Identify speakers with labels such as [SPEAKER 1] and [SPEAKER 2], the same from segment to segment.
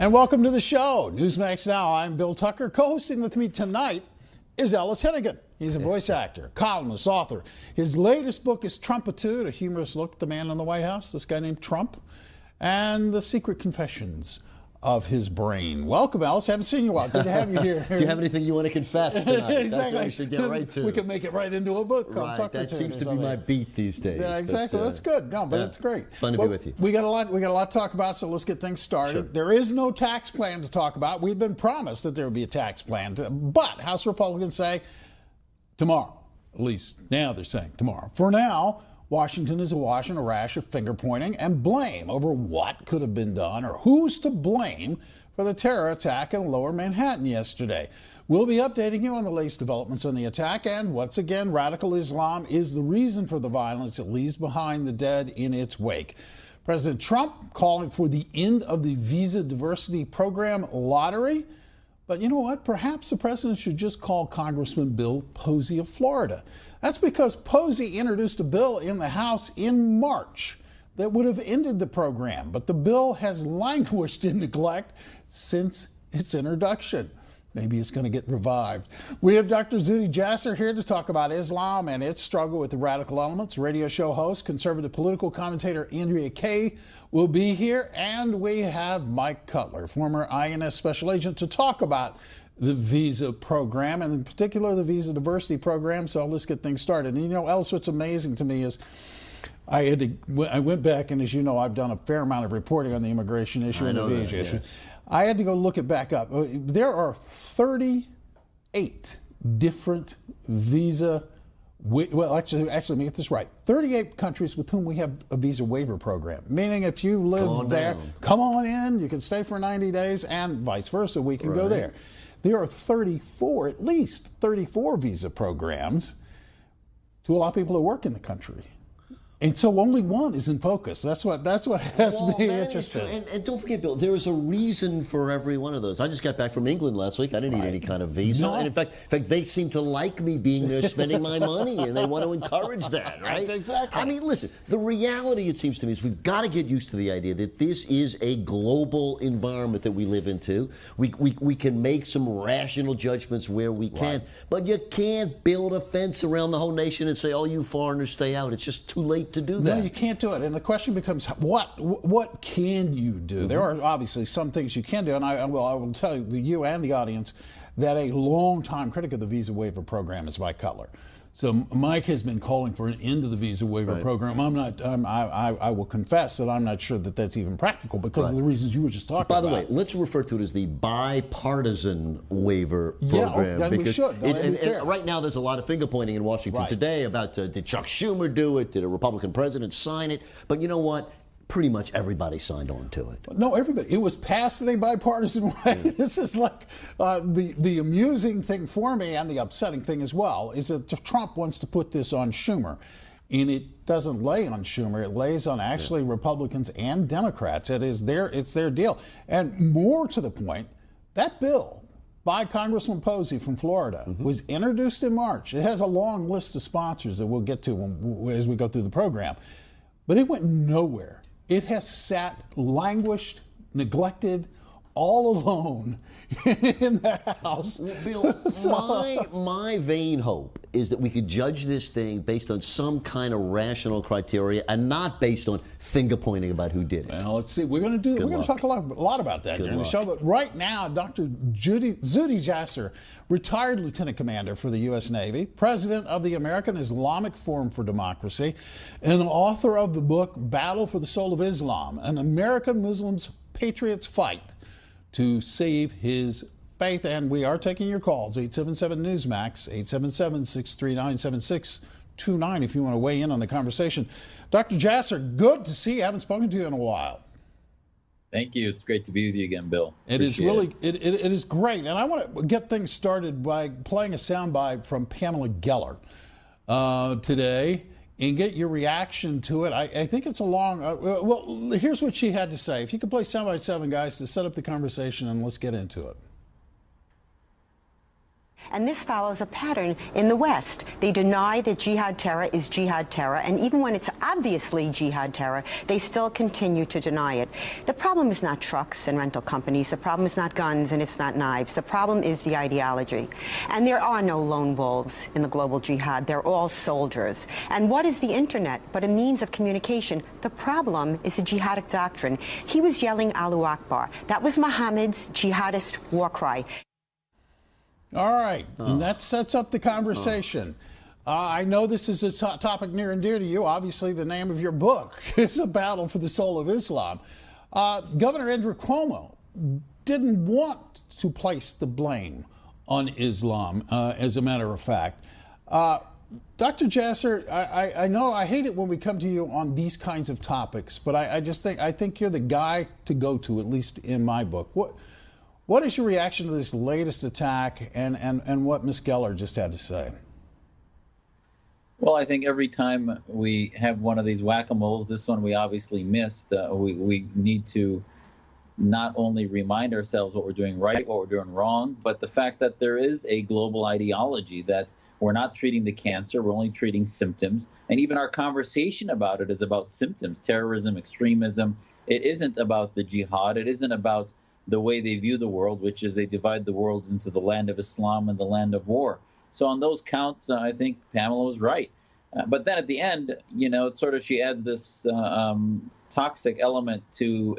[SPEAKER 1] And welcome to the show, Newsmax Now. I'm Bill Tucker. Co-hosting with me tonight is Ellis Hennigan. He's a voice actor, columnist, author. His latest book is Trumpitude, a humorous look at the man in the White House, this guy named Trump, and the secret confessions of his brain. Welcome, Ellis. Haven't seen you in a while. Good to have you here.
[SPEAKER 2] Do you have anything you want to confess tonight?
[SPEAKER 1] Exactly.
[SPEAKER 2] That's what we should get right to.
[SPEAKER 1] We can make it right into a book called
[SPEAKER 2] Right,
[SPEAKER 1] Tucker
[SPEAKER 2] that seems to be my beat these days.
[SPEAKER 1] Yeah, exactly.
[SPEAKER 2] But,
[SPEAKER 1] that's good. No, but it's great.
[SPEAKER 2] It's fun to be with you.
[SPEAKER 1] We got a lot to talk about, so let's get things started.
[SPEAKER 2] Sure.
[SPEAKER 1] There is no tax plan to talk about. We've been promised that there would be a tax plan, but House Republicans say tomorrow. At least now they're saying tomorrow. For now, Washington is awash in a rash of finger-pointing and blame over what could have been done or who's to blame for the terror attack in Lower Manhattan yesterday. We'll be updating you on the latest developments on the attack, and once again, radical Islam is the reason for the violence. It leaves behind the dead in its wake. President Trump calling for the end of the visa diversity program lottery. But you know what? Perhaps the president should just call Congressman Bill Posey of Florida. That's because Posey introduced a bill in the House in March that would have ended the program. But the bill has languished in neglect since its introduction. Maybe it's going to get revived. We have Dr. Zuhdi Jasser here to talk about Islam and its struggle with the radical elements. Radio show host, conservative political commentator Andrea Kaye will be here. And we have Mike Cutler, former INS special agent, to talk about the visa program, and in particular the visa diversity program. So let's get things started. And you know, Ellis, what's amazing to me is I went back, and as you know, I've done a fair amount of reporting on the immigration issue and the visa issue. Yes. I had to go look it back up. There are 38 different visa, well, actually, let me get this right. 38 countries with whom we have a visa waiver program, meaning if you live there, come on in, you can stay for 90 days, and vice versa, we can go there. There are 34, at least 34 visa programs to allow people to work in the country. And so only one is in focus. That's what has me interested.
[SPEAKER 2] And don't forget, Bill, there is a reason for every one of those. I just got back from England last week. I didn't need any kind of visa. No. And in fact, they seem to like me being there spending my money, and they want to encourage that, right?
[SPEAKER 1] That's exactly.
[SPEAKER 2] I mean, listen, the reality, it seems to me, is we've got to get used to the idea that this is a global environment that we live into. We can make some rational judgments where we can, but you can't build a fence around the whole nation and say, oh, you foreigners stay out. It's just too late to do that.
[SPEAKER 1] No, you can't do it. And the question becomes, what can you do? There are obviously some things you can do, and I will tell you and the audience that a long-time critic of the visa waiver program is Mike Cutler. So Mike has been calling for an end to the visa waiver program. I will confess that I'm not sure that that's even practical because of the reasons you were just talking about.
[SPEAKER 2] By the way, let's refer to it as the bipartisan waiver program.
[SPEAKER 1] Yeah, we should.
[SPEAKER 2] And right now there's a lot of finger pointing in Washington today about did Chuck Schumer do it? Did a Republican president sign it? But you know what? Pretty much everybody signed on to it.
[SPEAKER 1] No, everybody. It was passed in a bipartisan way. This is like the amusing thing for me, and the upsetting thing as well, is that Trump wants to put this on Schumer. And it doesn't lay on Schumer. It lays on actually Republicans and Democrats. It's their deal. And more to the point, that bill by Congressman Posey from Florida was introduced in March. It has a long list of sponsors that we'll get to as we go through the program. But it went nowhere. It has languished, neglected, all alone in the House.
[SPEAKER 2] Bill, my vain hope is that we could judge this thing based on some kind of rational criteria and not based on finger pointing about who did it.
[SPEAKER 1] Well, let's see. We're going to talk a lot about that during the show. But right now, Dr. Zuhdi Jasser, retired lieutenant commander for the U.S. Navy, president of the American Islamic Forum for Democracy, and author of the book Battle for the Soul of Islam: An American Muslim's Patriot's Fight to Save His Faith. And we are taking your calls, 877-NEWSMAX, 877-639-7629, if you want to weigh in on the conversation. Dr. Jasser, good to see you. I haven't spoken to you in a while.
[SPEAKER 3] Thank you. It's great to be with you again, Bill.
[SPEAKER 1] It is great. And I want to get things started by playing a soundbite from Pamela Geller today and get your reaction to it. I think it's a long, well, here's what she had to say. If you could play soundbite 7, guys, to set up the conversation, and let's get into it.
[SPEAKER 4] And this follows a pattern in the West. They deny that jihad terror is jihad terror, and even when it's obviously jihad terror, they still continue to deny it. The problem is not trucks and rental companies. The problem is not guns and it's not knives. The problem is the ideology. And there are no lone wolves in the global jihad. They're all soldiers. And what is the internet but a means of communication? The problem is the jihadic doctrine. He was yelling Allahu Akbar. That was Muhammad's jihadist war cry.
[SPEAKER 1] All right, and that sets up the conversation. I know this is a topic near and dear to you. Obviously, the name of your book is A Battle for the Soul of Islam. Governor Andrew Cuomo didn't want to place the blame on Islam, as a matter of fact. Dr. Jasser, I know I hate it when we come to you on these kinds of topics, but I think you're the guy to go to, at least in my book. What is your reaction to this latest attack and what Ms. Geller just had to say?
[SPEAKER 3] Well, I think every time we have one of these whack-a-moles, this one we obviously missed, we need to not only remind ourselves what we're doing right, what we're doing wrong, but the fact that there is a global ideology that we're not treating the cancer, we're only treating symptoms. And even our conversation about it is about symptoms, terrorism, extremism. It isn't about the jihad. It isn't about the way they view the world, which is they divide the world into the land of Islam and the land of war. So on those counts, I think Pamela was right. But then at the end, it's sort of she adds this toxic element to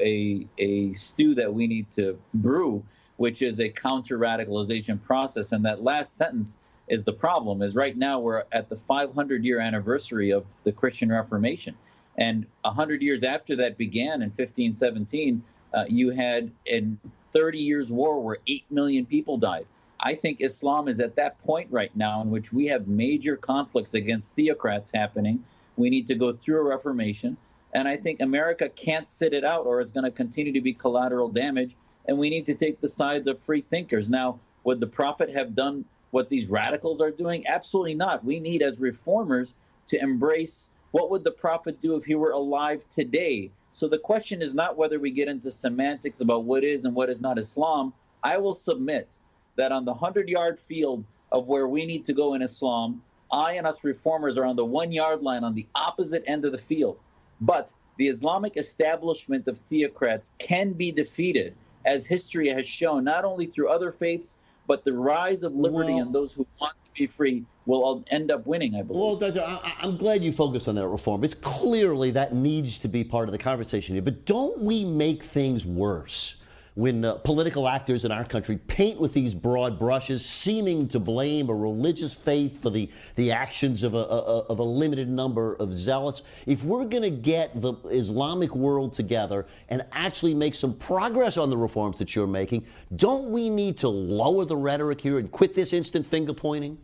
[SPEAKER 3] a stew that we need to brew, which is a counter-radicalization process. And that last sentence is the problem, is right now we're at the 500-year anniversary of the Christian Reformation. And 100 years after that began in 1517, you had a 30 years war where 8 million people died. I think Islam is at that point right now in which we have major conflicts against theocrats happening. We need to go through a reformation. And I think America can't sit it out or it's going to continue to be collateral damage. And we need to take the sides of free thinkers. Now, would the Prophet have done what these radicals are doing? Absolutely not. We need, as reformers, to embrace what would the Prophet do if he were alive today. So the question is not whether we get into semantics about what is and what is not Islam. I will submit that on the 100-yard field of where we need to go in Islam, I and us reformers are on the 1-yard line on the opposite end of the field. But the Islamic establishment of theocrats can be defeated, as history has shown, not only through other faiths, but the rise of liberty and those who want to be free will all end up winning, I believe.
[SPEAKER 2] Well, Doctor, I'm glad you focused on that reform. It's clearly that needs to be part of the conversation here. But don't we make things worse when political actors in our country paint with these broad brushes, seeming to blame a religious faith for the actions of a limited number of zealots? If we're going to get the Islamic world together and actually make some progress on the reforms that you're making, don't we need to lower the rhetoric here and quit this instant finger pointing?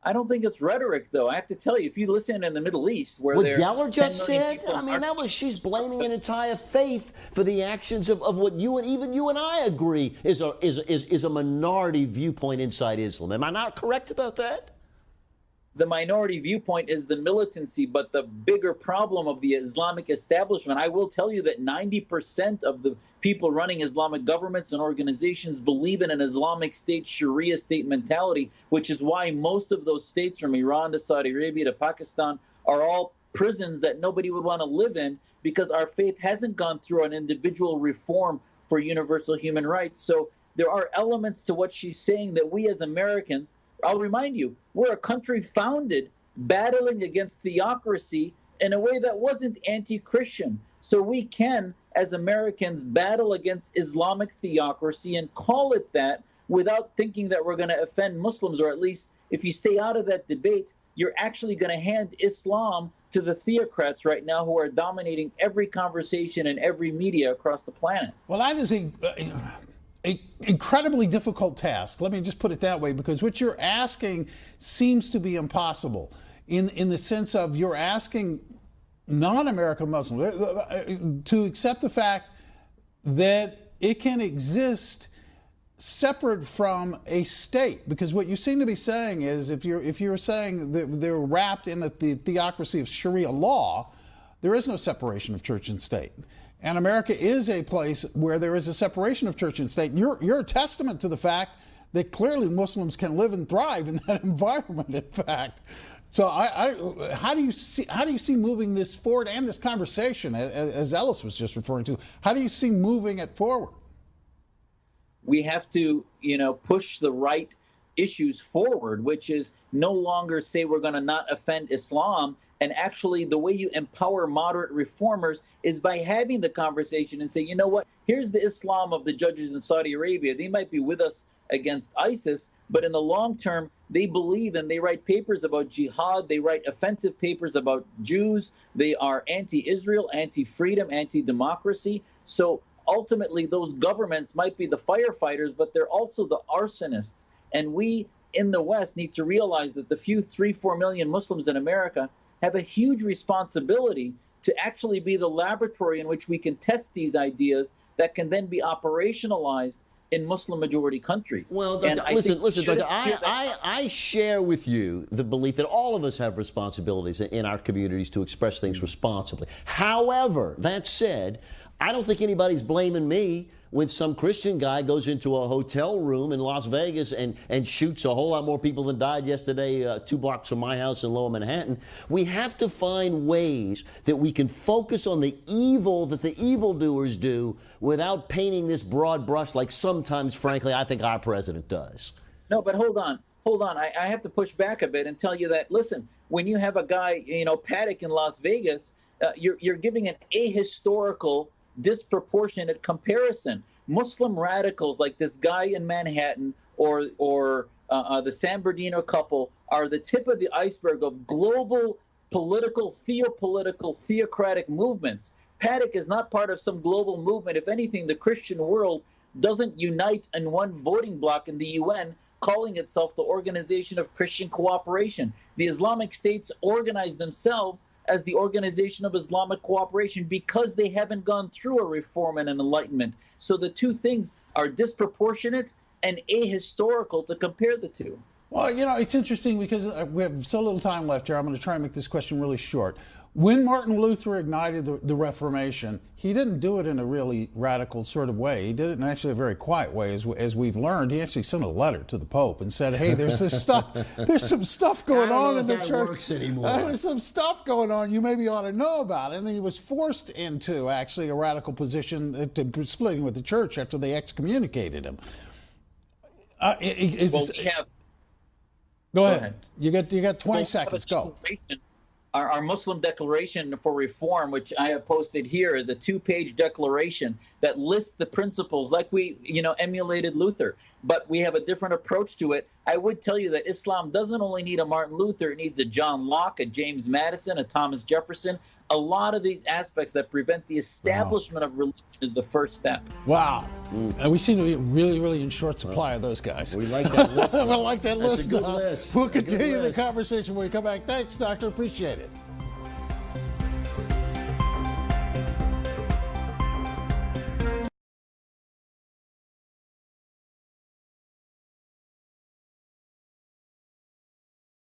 [SPEAKER 3] I don't think it's rhetoric, though. I have to tell you, if you listen in the Middle East, where
[SPEAKER 2] what
[SPEAKER 3] Geller
[SPEAKER 2] just said, I mean, she's blaming an entire faith for the actions of what you and even you and I agree is a minority viewpoint inside Islam. Am I not correct about that?
[SPEAKER 3] The minority viewpoint is the militancy, but the bigger problem of the Islamic establishment, I will tell you that 90% of the people running Islamic governments and organizations believe in an Islamic state, Sharia state mentality, which is why most of those states from Iran to Saudi Arabia to Pakistan are all prisons that nobody would want to live in, because our faith hasn't gone through an individual reform for universal human rights. So there are elements to what she's saying that we as Americans, I'll remind you, we're a country founded battling against theocracy in a way that wasn't anti-Christian. So we can, as Americans, battle against Islamic theocracy and call it that without thinking that we're going to offend Muslims, or at least if you stay out of that debate, you're actually going to hand Islam to the theocrats right now who are dominating every conversation and every media across the planet.
[SPEAKER 1] Well, that is an incredibly difficult task. Let me just put it that way, because what you're asking seems to be impossible in the sense of you're asking non-American Muslims to accept the fact that it can exist separate from a state. Because what you seem to be saying is, if you're saying that they're wrapped in the theocracy of Sharia law, there is no separation of church and state. And America is a place where there is a separation of church and state. And you're a testament to the fact that clearly Muslims can live and thrive in that environment, in fact. So how do you see moving this forward, and this conversation, as Ellis was just referring to, how do you see moving it forward?
[SPEAKER 3] We have to, push the right issues forward, which is no longer say we're going to not offend Islam. And actually, the way you empower moderate reformers is by having the conversation and say, you know what, here's the Islam of the judges in Saudi Arabia. They might be with us against ISIS, but in the long term, they believe, and they write papers about jihad. They write offensive papers about Jews. They are anti-Israel, anti-freedom, anti-democracy. So ultimately, those governments might be the firefighters, but they're also the arsonists. And we in the West need to realize that the few 3-4 million Muslims in America have a huge responsibility to actually be the laboratory in which we can test these ideas that can then be operationalized in Muslim-majority countries.
[SPEAKER 2] Well, Doctor, listen, Doctor, I share with you the belief that all of us have responsibilities in our communities to express things responsibly. However, that said, I don't think anybody's blaming me when some Christian guy goes into a hotel room in Las Vegas and shoots a whole lot more people than died yesterday 2 blocks from my house in Lower Manhattan. We have to find ways that we can focus on the evil that the evildoers do without painting this broad brush like sometimes, frankly, I think our president does.
[SPEAKER 3] No, but hold on. I have to push back a bit and tell you that, listen, when you have a guy, Paddock in Las Vegas, you're giving an ahistorical, disproportionate comparison. Muslim radicals like this guy in Manhattan or the San Bernardino couple are the tip of the iceberg of global political, theocratic movements. Paddock is not part of some global movement. If anything, the Christian world doesn't unite in one voting bloc in the UN, calling itself the Organization of Christian Cooperation. The Islamic States organize themselves as the Organization of Islamic Cooperation because they haven't gone through a reform and an enlightenment. So the two things are disproportionate and ahistorical to compare the two.
[SPEAKER 1] Well, it's interesting because we have so little time left here. I'm going to try and make this question really short. When Martin Luther ignited the Reformation, he didn't do it in a really radical sort of way. He did it in actually a very quiet way, as we've learned. He actually sent a letter to the Pope and said, hey, there's some stuff going on in the church.
[SPEAKER 2] Works anymore.
[SPEAKER 1] There's some stuff going on you maybe ought to know about it. And then he was forced into actually a radical position, to splitting with the church after they excommunicated him. Go ahead. You got 20 seconds. Go.
[SPEAKER 3] Our Muslim Declaration for Reform, which I have posted here, is a 2-page declaration that lists the principles like we, emulated Luther. But we have a different approach to it. I would tell you that Islam doesn't only need a Martin Luther, it needs a John Locke, a James Madison, a Thomas Jefferson. A lot of these aspects that prevent the establishment of religion is the first step.
[SPEAKER 1] Wow. And we seem to be really, really in short supply of those guys.
[SPEAKER 2] We like that list.
[SPEAKER 1] We like that list.
[SPEAKER 2] That's a good list.
[SPEAKER 1] We'll continue the conversation when we come back. Thanks, Doctor. Appreciate it.